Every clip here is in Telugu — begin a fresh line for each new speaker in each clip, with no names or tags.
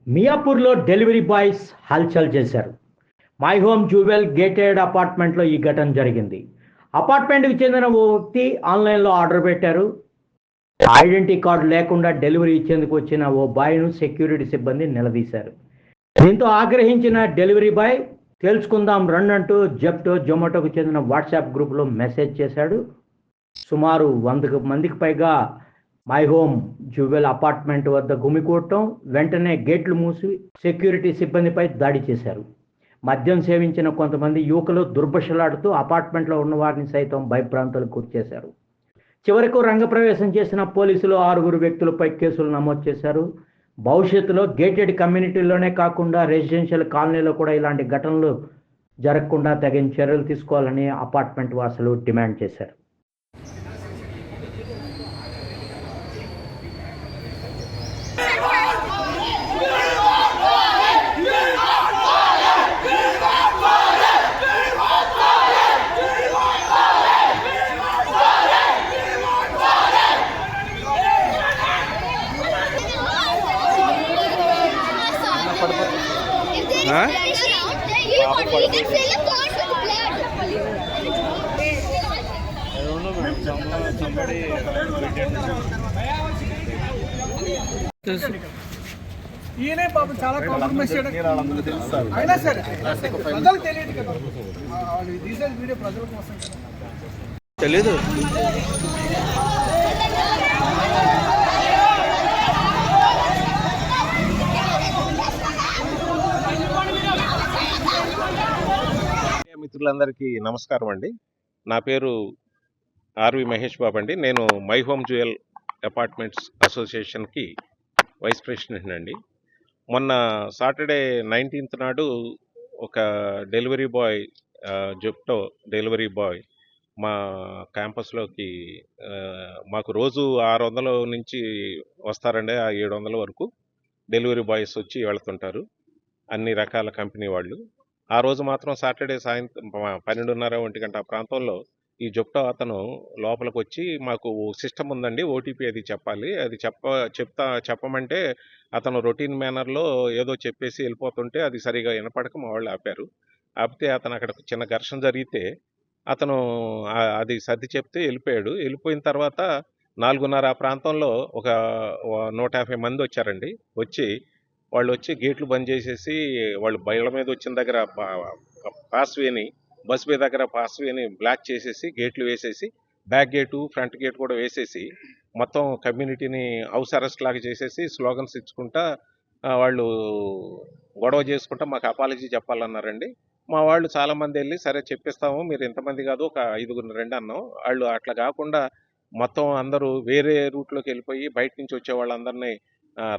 మియాపూర్లో డెలివరీ బాయ్స్ హల్చల్ చేశారు. మై హోమ్ జ్యువెల్ గేటెడ్ అపార్ట్మెంట్లో ఈ ఘటన జరిగింది. అపార్ట్మెంట్కి చెందిన ఓ వ్యక్తి ఆన్లైన్లో ఆర్డర్ పెట్టారు. ఐడెంటిటీ కార్డు లేకుండా డెలివరీ ఇచ్చేందుకు వచ్చిన ఓ బాయ్ను సెక్యూరిటీ సిబ్బంది నిలదీశారు. దీంతో ఆగ్రహించిన డెలివరీ బాయ్ తెలుసుకుందాం రన్ అంటూ జెప్టో జొమాటోకు చెందిన వాట్సాప్ గ్రూప్లో మెసేజ్ చేశాడు. సుమారు 100 మందికి పైగా మై హోమ్ జ్యువెల్ అపార్ట్మెంట్ వద్ద గుమికూడటం, వెంటనే గేట్లు మూసి సెక్యూరిటీ సిబ్బందిపై దాడి చేశారు. మద్యం సేవించిన కొంతమంది యువకులు దుర్భషలాడుతూ అపార్ట్మెంట్లో ఉన్న వారిని సైతం భయభ్రాంతులకు గురిచేశారు. చివరకు రంగప్రవేశం చేసిన పోలీసులు 6 వ్యక్తులపై కేసులు నమోదు చేశారు. భవిష్యత్తులో గేటెడ్ కమ్యూనిటీలోనే కాకుండా రెసిడెన్షియల్ కాలనీలో కూడా ఇలాంటి ఘటనలు జరగకుండా తగిన చర్యలు తీసుకోవాలని అపార్ట్మెంట్ వాసులు డిమాండ్ చేశారు.
ఈయనే పాపం చాలా కాంప్రమైజ్ అయినా సరే ప్రజలు తెలియదు కదా, తీసే వీడియో ప్రజల కోసం
తెలీదు. మిత్రులందరికీ నమస్కారం అండి. నా పేరు ఆర్వి మహేష్ బాబు అండి. నేను మై హోమ్ జ్యువెల్ అపార్ట్మెంట్స్ అసోసియేషన్కి వైస్ ప్రెసిడెంట్ అండి. మొన్న సాటర్డే 19th నాడు ఒక delivery boy, Zepto delivery boy మా క్యాంపస్లోకి, మాకు రోజు 600 నుంచి వస్తారండి, 700 వరకు డెలివరీ బాయ్స్ వచ్చి వెళ్తుంటారు, అన్ని రకాల కంపెనీ వాళ్ళు. ఆ రోజు మాత్రం సాటర్డే సాయంత్రం 12:30 1 గంట ఆ ప్రాంతంలో ఈ జెప్టో అతను లోపలికి వచ్చి, మాకు సిస్టమ్ ఉందండి, ఓటీపీ అది చెప్పాలి, అది చెప్పమంటే అతను రొటీన్ మేనర్లో ఏదో చెప్పేసి వెళ్ళిపోతుంటే అది సరిగా వినపడక మా వాళ్ళు ఆపారు. ఆపితే అతను అక్కడ చిన్న ఘర్షణ జరిగితే అతను అది సర్ది చెప్తే వెళ్ళిపోయాడు. వెళ్ళిపోయిన తర్వాత 4:30 ఆ ప్రాంతంలో ఒక 150 మంది వచ్చారండి. వాళ్ళు వచ్చి గేట్లు బంద్ చేసేసి, వాళ్ళు బయళ్ళ మీద వచ్చిన దగ్గర పాస్వేని, బస్ వే దగ్గర పాస్వేని బ్లాక్ చేసేసి గేట్లు వేసేసి, బ్యాక్ గేటు ఫ్రంట్ గేట్ కూడా వేసేసి, మొత్తం కమ్యూనిటీని హౌస్ అరెస్ట్ లాగా చేసేసి స్లోగన్స్ ఇచ్చుకుంటా వాళ్ళు గొడవ చేసుకుంటా మాకు అపాలజీ చెప్పాలన్నారండి. మా వాళ్ళు చాలామంది వెళ్ళి సరే చెప్పిస్తాము, మీరు ఇంతమంది కాదు ఒక 5 రండి అన్నాం. వాళ్ళు అట్లా కాకుండా మొత్తం అందరూ వేరే రూట్లోకి వెళ్ళిపోయి బయట నుంచి వచ్చే వాళ్ళందరినీ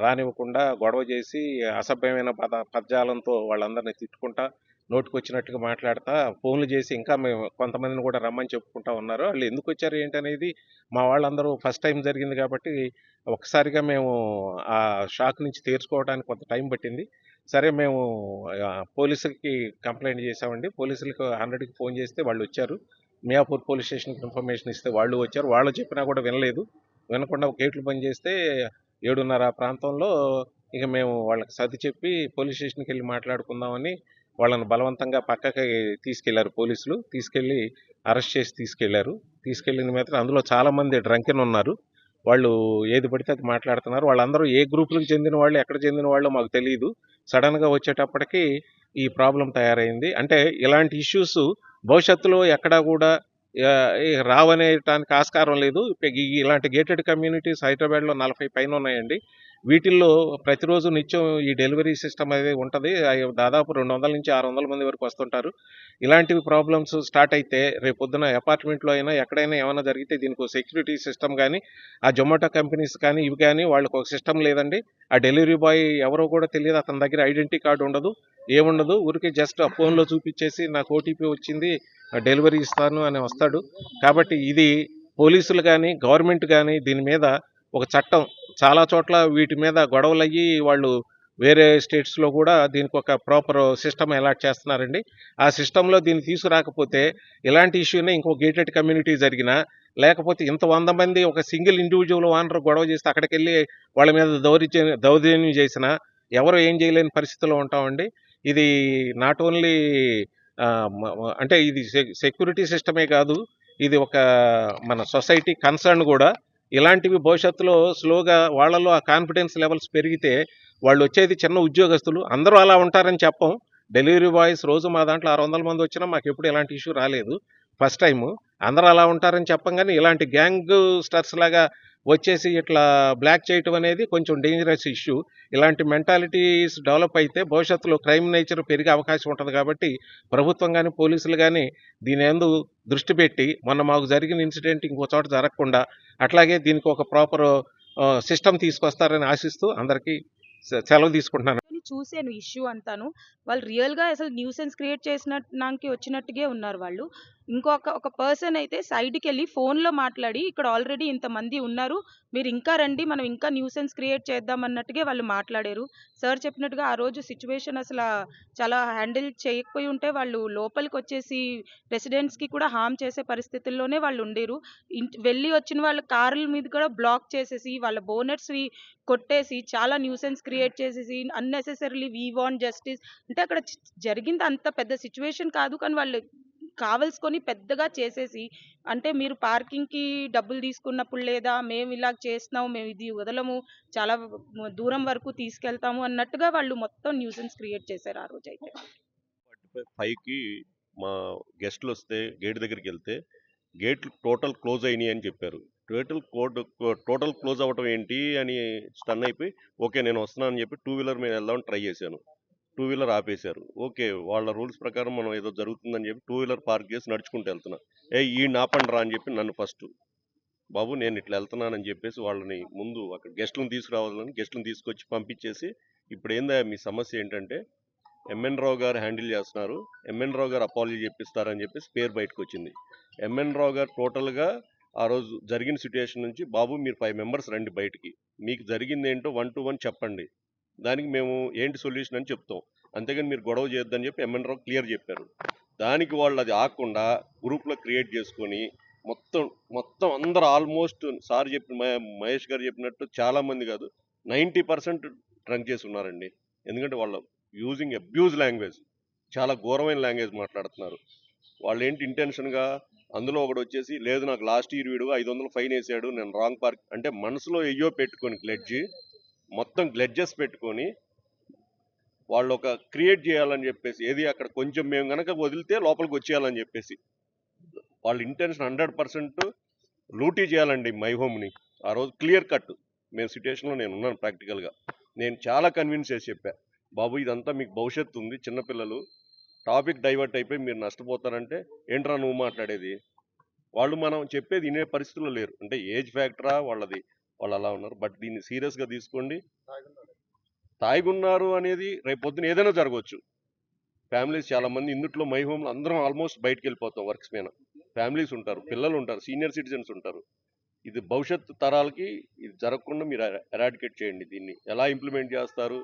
రానివ్వకుండా గొడవ చేసి అసభ్యమైన పదజాలంతో వాళ్ళందరినీ తిట్టుకుంటా, నోటికొచ్చినట్టుగా మాట్లాడుతా, ఫోన్లు చేసి ఇంకా మేము కొంతమందిని కూడా రమ్మని చెప్పుకుంటా ఉన్నారు. వాళ్ళు ఎందుకు వచ్చారు ఏంటనేది మా వాళ్ళందరూ ఫస్ట్ టైం జరిగింది కాబట్టి ఒక్కసారిగా మేము ఆ షాక్ నుంచి తేరుకోవడానికి కొంత టైం పట్టింది. సరే మేము పోలీసులకి కంప్లైంట్ చేసామండి. పోలీసులకు 100కి ఫోన్ చేస్తే వాళ్ళు వచ్చారు. మియాపూర్ పోలీస్ స్టేషన్కి ఇన్ఫర్మేషన్ ఇస్తే వాళ్ళు వచ్చారు. వాళ్ళు చెప్పినా కూడా వినలేదు. వినకుండా గేట్లు బంద్ చేస్తే 7:30 ప్రాంతంలో ఇక మేము వాళ్ళకి సర్ది చెప్పి పోలీస్ స్టేషన్కి వెళ్ళి మాట్లాడుకుందామని వాళ్ళని బలవంతంగా పక్కకి తీసుకెళ్లారు పోలీసులు. తీసుకెళ్ళి అరెస్ట్ చేసి తీసుకెళ్ళిన మీద అందులో చాలామంది డ్రంకెన్ ఉన్నారు. వాళ్ళు ఏది పడితే అది మాట్లాడుతున్నారు. వాళ్ళందరూ ఏ గ్రూపులకు చెందిన వాళ్ళు, ఎక్కడ చెందిన వాళ్ళు మాకు తెలియదు. సడన్గా వచ్చేటప్పటికి ఈ ప్రాబ్లం తయారైంది. అంటే ఇలాంటి ఇష్యూస్ భవిష్యత్తులో ఎక్కడా కూడా రావనేటానికి ఆస్కారం లేదు. ఇలాంటి గేటెడ్ కమ్యూనిటీస్ హైదరాబాద్లో 40 పైన ఉన్నాయండి. వీటిల్లో ప్రతిరోజు నిత్యం ఈ డెలివరీ సిస్టమ్ అనేది ఉంటుంది. దాదాపు 200 నుంచి 600 మంది వరకు వస్తుంటారు. ఇలాంటివి ప్రాబ్లమ్స్ స్టార్ట్ అయితే రేపొద్దున అపార్ట్మెంట్లో అయినా ఎక్కడైనా ఏమైనా జరిగితే దీనికి సెక్యూరిటీ సిస్టమ్ కానీ, ఆ జొమాటో కంపెనీస్ కానీ ఇవి కానీ వాళ్ళకి ఒక సిస్టమ్ లేదండి. ఆ డెలివరీ బాయ్ ఎవరో కూడా తెలియదు, అతని దగ్గర ఐడెంటిటీ కార్డు ఉండదు, ఏముండదు. ఊరికే జస్ట్ ఆ ఫోన్లో చూపించేసి నాకు ఓటీపీ వచ్చింది, డెలివరీ ఇస్తాను అని వస్తాడు. కాబట్టి ఇది పోలీసులు కానీ గవర్నమెంట్ కానీ దీని మీద ఒక చట్టం, చాలా చోట్ల వీటి మీద గొడవలు అయ్యి వాళ్ళు వేరే స్టేట్స్లో కూడా దీనికి ఒక ప్రాపర్ సిస్టమ్ అలాట్ చేస్తున్నారండి. ఆ సిస్టంలో దీన్ని తీసుకురాకపోతే ఇలాంటి ఇష్యూనే ఇంకో గేటెడ్ కమ్యూనిటీ జరిగినా, లేకపోతే ఇంత 100 మంది ఒక సింగిల్ ఇండివిజువల్ ఓనర్ గొడవ చేస్తే అక్కడికి వెళ్ళి వాళ్ళ మీద దౌర్జన్యం చేసినా ఎవరు ఏం చేయలేని పరిస్థితిలో ఉంటామండి. ఇది నాట్ ఓన్లీ అంటే ఇది సెక్యూరిటీ సిస్టమే కాదు, ఇది ఒక మన సొసైటీ కన్సర్న్ కూడా. ఇలాంటివి భవిష్యత్తులో స్లోగా వాళ్ళలో ఆ కాన్ఫిడెన్స్ లెవెల్స్ పెరిగితే వాళ్ళు వచ్చేది చిన్న ఉద్యోగస్తులు, అందరూ అలా ఉంటారని చెప్పం. డెలివరీ బాయ్స్ రోజు మా దాంట్లో 600 మంది వచ్చినా మాకు ఎప్పుడు ఎలాంటి ఇష్యూ రాలేదు. ఫస్ట్ టైము అందరూ అలా ఉంటారని చెప్పం, కానీ ఇలాంటి గ్యాంగ్ స్టర్స్ లాగా వచ్చేసి ఇట్లా బ్లాక్ చేయటం అనేది కొంచెం డేంజరస్ ఇష్యూ. ఇలాంటి మెంటాలిటీస్ డెవలప్ అయితే భవిష్యత్తులో క్రైమ్ నేచర్ పెరిగే అవకాశం ఉంటుంది. కాబట్టి ప్రభుత్వం కానీ పోలీసులు కానీ దీని యందు దృష్టి పెట్టి మొన్న మాకు జరిగిన ఇన్సిడెంట్ ఇంకో చోట జరగకుండా అట్లాగే దీనికి ఒక ప్రాపర్ సిస్టమ్ తీసుకొస్తారని ఆశిస్తూ అందరికీ సెలవు తీసుకుంటున్నాను.
చూసాను ఇష్యూ అంతాను. వాళ్ళు రియల్గా అసలు న్యూసెన్స్ క్రియేట్ చేసినట్టుకి వచ్చినట్టుగా ఉన్నారు వాళ్ళు. ఒక పర్సన్ అయితే సైడ్కి వెళ్ళి ఫోన్లో మాట్లాడి, ఇక్కడ ఆల్రెడీ ఇంతమంది ఉన్నారు, మీరు ఇంకా రండి, మనం ఇంకా న్యూసెన్స్ క్రియేట్ చేద్దాం అన్నట్టుగా వాళ్ళు మాట్లాడారు. సార్ చెప్పినట్టుగా ఆ రోజు సిచ్యువేషన్ అసలు చాలా హ్యాండిల్ చేయకపోయి ఉంటే వాళ్ళు లోపలికి వచ్చేసి రెసిడెంట్స్కి కూడా హామ్ చేసే పరిస్థితుల్లోనే వాళ్ళు ఉండేరు. వెళ్ళి వచ్చిన వాళ్ళ కార్ల మీద కూడా బ్లాక్ చేసేసి వాళ్ళ బోనెట్స్వి కొట్టేసి చాలా న్యూసెన్స్ క్రియేట్ చేసేసి అన్నెసెసరీలీ వీ వాంట్ జస్టిస్ అంటే అక్కడ జరిగింది అంత పెద్ద సిచ్యువేషన్ కాదు, కానీ వాళ్ళు కావలసుకొని పెద్దగా చేసేసి, అంటే మీరు పార్కింగ్కి డబ్బులు తీసుకున్నప్పుడు లేదా మేము ఇలా చేస్తున్నాము, మేము ఇది వదలము, చాలా దూరం వరకు తీసుకెళ్తాము అన్నట్టుగా వాళ్ళు మొత్తం న్యూసెన్స్ క్రియేట్ చేశారు ఆ రోజు అయితే.
5కి మా గెస్ట్లు వస్తే గేట్ దగ్గరికి వెళ్తే గేట్లు టోటల్ క్లోజ్ అయినాయి అని చెప్పారు. టోటల్ క్లోజ్ అవ్వటం ఏంటి అని స్టన్ అయిపోయి, ఓకే నేను వస్తున్నాను అని చెప్పి 2 వీలర్ మీద వెళ్దామని ట్రై చేశాను. 2 వీలర్ ఆపేశారు. ఓకే వాళ్ళ రూల్స్ ప్రకారం మనం ఏదో జరుగుతుందని చెప్పి 2 వీలర్ పార్క్ చేసి నడుచుకుంటూ వెళ్తున్నా. ఈయన ఆపండి రా అని చెప్పి నన్ను ఫస్ట్, బాబు నేను ఇట్లా వెళ్తున్నానని చెప్పేసి వాళ్ళని ముందు అక్కడ గెస్ట్లను తీసుకురావాలని గెస్ట్లను తీసుకొచ్చి పంపించేసి, ఇప్పుడు ఏందా మీ సమస్య ఏంటంటే ఎంఎన్ రావు గారు హ్యాండిల్ చేస్తున్నారు, ఎంఎన్ రావు గారు అపాలజీ చెప్పిస్తారని చెప్పేసి పేరు బయటకు వచ్చింది. ఎంఎన్ రావు గారు టోటల్గా ఆ రోజు జరిగిన సిచ్యువేషన్ నుంచి, బాబు మీరు 5 మెంబర్స్ రండి బయటికి, మీకు జరిగింది ఏంటో 1 to 1 చెప్పండి, దానికి మేము ఏంటి సొల్యూషన్ అని చెప్తాం, అంతేగాని మీరు గొడవ చేయొద్దని చెప్పి ఎంఎన్ రావు క్లియర్ చెప్పారు. దానికి వాళ్ళు అది ఆకుండా గ్రూప్లో క్రియేట్ చేసుకొని మొత్తం అందరూ ఆల్మోస్ట్ సార్ చెప్పిన మహేష్ గారు చెప్పినట్టు చాలామంది కాదు 90% డ్రంక్ చేసి ఉన్నారండి. ఎందుకంటే వాళ్ళు యూజింగ్ అబ్యూజ్ లాంగ్వేజ్, చాలా ఘోరమైన లాంగ్వేజ్ మాట్లాడుతున్నారు. వాళ్ళు ఏంటి ఇంటెన్షన్గా, అందులో ఒకటి వచ్చేసి లేదు నాకు లాస్ట్ ఇయర్ వీడు 500 ఫైన్ వేసాడు, నేను రాంగ్ పార్క్ అంటే మనసులో ఎయ్యో పెట్టుకొని మొత్తం గ్లెడ్జెస్ పెట్టుకొని వాళ్ళు ఒక క్రియేట్ చేయాలని చెప్పేసి, ఏది అక్కడ కొంచెం మేము కనుక వదిలితే లోపలికి వచ్చేయాలని చెప్పేసి వాళ్ళ ఇంటెన్షన్ 100% లూటీ చేయాలండి మై హోమ్ని. ఆ రోజు క్లియర్ కట్ మేము సిచ్యువేషన్లో నేను ఉన్నాను. ప్రాక్టికల్గా నేను చాలా కన్విన్స్ చేసి చెప్పా, బాబు ఇదంతా మీకు భవిష్యత్తు ఉంది, చిన్నపిల్లలు టాపిక్ డైవర్ట్ అయిపోయి మీరు నష్టపోతారంటే ఏంట్రా నువ్వు మాట్లాడేది, వాళ్ళు మనం చెప్పేది వినే పరిస్థితుల్లో లేరు. అంటే ఏజ్ ఫ్యాక్టరా వాళ్ళది, వాళ్ళు అలా ఉన్నారు. బట్ దీన్ని సీరియస్గా తీసుకోండి. తాగున్నారు అనేది రేపు పొద్దున ఏదైనా జరగవచ్చు. ఫ్యామిలీస్ చాలామంది ఇందుట్లో మై హోమ్లో అందరం ఆల్మోస్ట్ బయటకు వెళ్ళిపోతాం, వర్క్స్ మీద ఫ్యామిలీస్ ఉంటారు, పిల్లలు ఉంటారు, సీనియర్ సిటిజన్స్ ఉంటారు. ఇది భవిష్యత్తు తరాలకి ఇది జరగకుండా మీరు ఎరాడికేట్ చేయండి. దీన్ని ఎలా ఇంప్లిమెంట్ చేస్తారు?